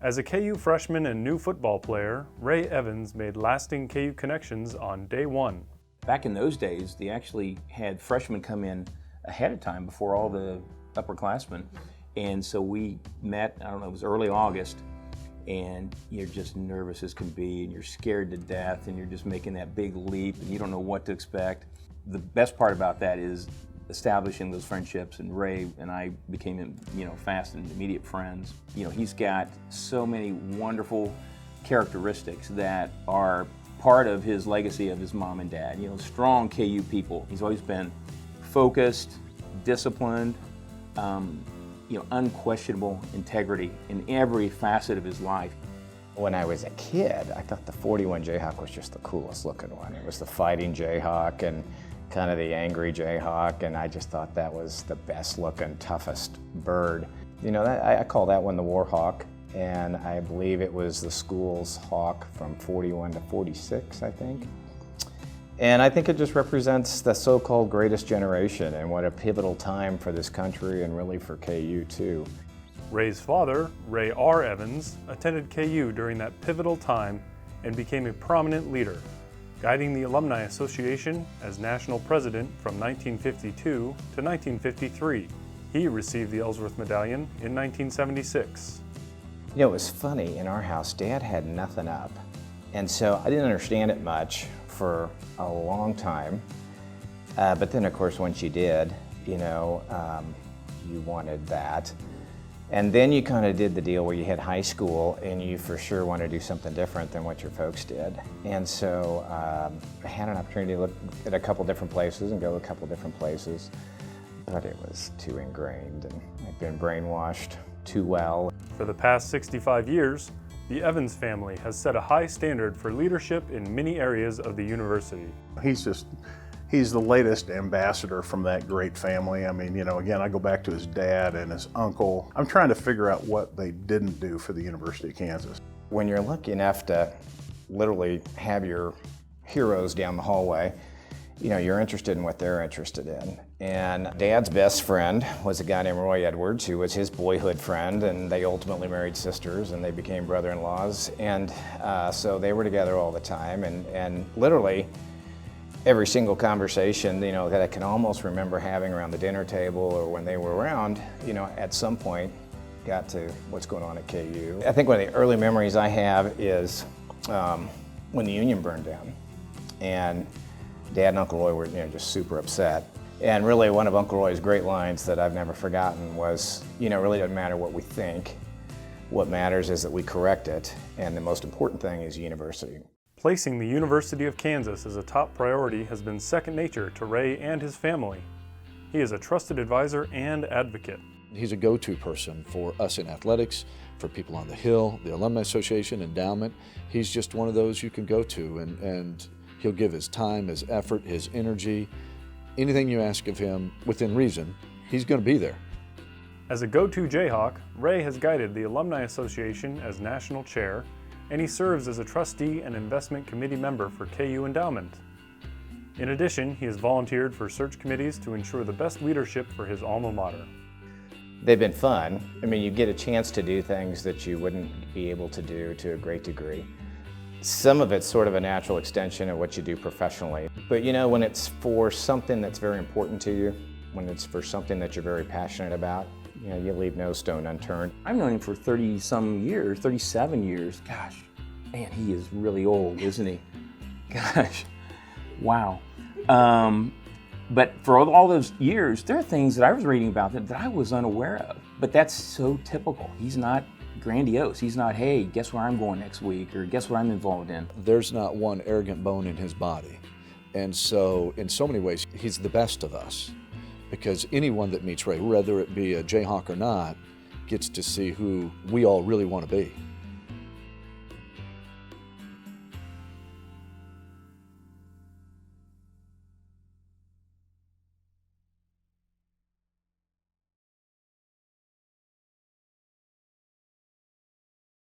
As a KU freshman and new football player, Ray Evans made lasting KU connections on day one. Back in those days, they actually had freshmen come in ahead of time before all the upperclassmen. And so we met, I don't know, it was early August, and you're just nervous as can be, and you're scared to death, and you're just making that big leap, and you don't know what to expect. The best part about that is establishing those friendships, and Ray and I became, fast and immediate friends. He's got so many wonderful characteristics that are part of his legacy of his mom and dad. Strong KU people. He's always been focused, disciplined, unquestionable integrity in every facet of his life. When I was a kid, I thought the 41 Jayhawk was just the coolest looking one. It was the fighting Jayhawk and kind of the angry Jayhawk, and I just thought that was the best looking, toughest bird. I call that one the War Hawk, and I believe it was the school's hawk from 41 to 46, I think. And I think it just represents the so-called greatest generation, and what a pivotal time for this country and really for KU too. Ray's father, Ray R. Evans, attended KU during that pivotal time and became a prominent leader, guiding the Alumni Association as national president from 1952 to 1953. He received the Ellsworth Medallion in 1976. It was funny, in our house, Dad had nothing up. And so I didn't understand it much for a long time. But then, of course, once you did, you wanted that. And then you kind of did the deal where you hit high school and you for sure want to do something different than what your folks did. And so I had an opportunity to look at a couple different places and go to a couple different places, but it was too ingrained and I'd been brainwashed too well. For the past 65 years, the Evans family has set a high standard for leadership in many areas of the university. He's the latest ambassador from that great family. I mean, again, I go back to his dad and his uncle. I'm trying to figure out what they didn't do for the University of Kansas. When you're lucky enough to literally have your heroes down the hallway, you're interested in what they're interested in. And Dad's best friend was a guy named Roy Edwards, who was his boyhood friend, and they ultimately married sisters and they became brother-in-laws. And so they were together all the time, and literally every single conversation, that I can almost remember having around the dinner table or when they were around, at some point got to what's going on at KU. I think one of the early memories I have is when the Union burned down. And Dad and Uncle Roy were just super upset. And really one of Uncle Roy's great lines that I've never forgotten was, really doesn't matter what we think. What matters is that we correct it. And the most important thing is university. Placing the University of Kansas as a top priority has been second nature to Ray and his family. He is a trusted advisor and advocate. He's a go-to person for us in athletics, for people on the Hill, the Alumni Association, endowment. He's just one of those you can go to, and he'll give his time, his effort, his energy. Anything you ask of him within reason, he's going to be there. As a go-to Jayhawk, Ray has guided the Alumni Association as national chair, and he serves as a trustee and investment committee member for KU Endowment. In addition, he has volunteered for search committees to ensure the best leadership for his alma mater. They've been fun. I mean, you get a chance to do things that you wouldn't be able to do to a great degree. Some of it's sort of a natural extension of what you do professionally. But when it's for something that's very important to you, when it's for something that you're very passionate about, you leave no stone unturned. I've known him for 30-some years, 37 years. Gosh, man, he is really old, isn't he? Gosh, wow. But for all those years, there are things that I was reading about that I was unaware of. But that's so typical. He's not grandiose. He's not, hey, guess where I'm going next week, or guess what I'm involved in. There's not one arrogant bone in his body. And so, in so many ways, he's the best of us. Because anyone that meets Ray, whether it be a Jayhawk or not, gets to see who we all really want to be.